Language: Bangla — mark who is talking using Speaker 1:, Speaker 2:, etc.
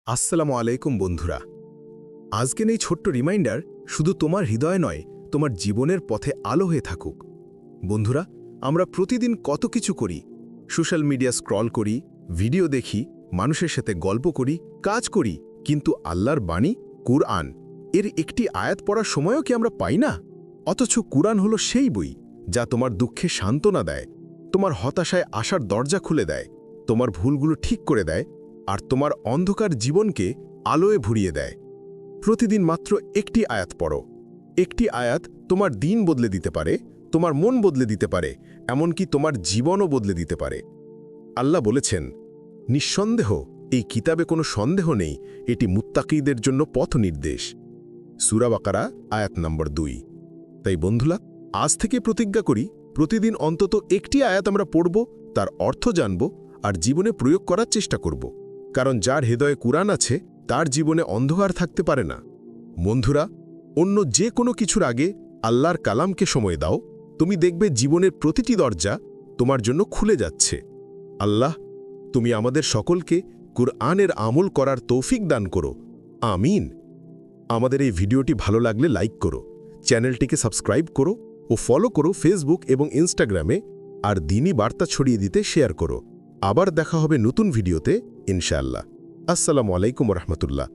Speaker 1: আসসালামু আলাইকুম বন্ধুরা। আজকের এই ছোট্ট রিমাইন্ডার শুধু তোমার হৃদয় নয়, তোমার জীবনের পথে আলো হয়ে থাকুক। বন্ধুরা, আমরা প্রতিদিন কত কিছু করি। সোশ্যাল মিডিয়া স্ক্রল করি, ভিডিও দেখি, মানুষের সাথে গল্প করি, কাজ করি, কিন্তু আল্লাহর বাণী কুরআন এর একটি আয়াত পড়ার সময়ও কি আমরা পাই না? অথচ কুরআন হলো সেই বই যা তোমার দুঃখে সান্ত্বনা দেয়, তোমার হতাশায় আসার দরজা খুলে দেয়, তোমার ভুলগুলো ঠিক করে দেয়, আর তোমার অন্ধকার জীবনকে আলোয় ভরিয়ে দেয়। প্রতিদিন মাত্র একটি আয়াত পড়ো। একটি আয়াত তোমার দিন বদলে দিতে পারে, তোমার মন বদলে দিতে পারে, এমনকি তোমার জীবনও বদলে দিতে পারে। আল্লাহ বলেছেন, নিঃসন্দেহ এই কিতাবে কোনো সন্দেহ নেই, এটি মুত্তাকিদের জন্য পথ নির্দেশ। সূরা বাকারা আয়াত নম্বর 2। তাই বন্ধুরা, আজ থেকে প্রতিজ্ঞা করি, প্রতিদিন অন্তত একটি আয়াত আমরা পড়ব, তার অর্থ জানব, আর জীবনে প্রয়োগ করার চেষ্টা করব। কারণ যার হৃদয়ে কুরআন আছে, তার জীবনে অন্ধকার থাকতে পারে না। বন্ধুরা, অন্য যে কোনো কিছুর আগে আল্লাহর কালামকে সময় দাও, তুমি দেখবে জীবনের প্রতিটি দরজা তোমার জন্য খুলে যাচ্ছে। আল্লাহ, তুমি আমাদের সকলকে কুরআনের আমল করার তৌফিক দান করো। আমিন। আমাদের এই ভিডিওটি ভালো লাগলে লাইক করো, চ্যানেলটিকে সাবস্ক্রাইব করো ও ফলো করো ফেসবুক এবং ইনস্টাগ্রামে, আর দ্বীনি বার্তা ছড়িয়ে দিতে শেয়ার করো। আবার দেখা হবে নতুন ভিডিওতে ইনশাআল্লাহ। আসসালামু আলাইকুম রহমতুল্লাহ।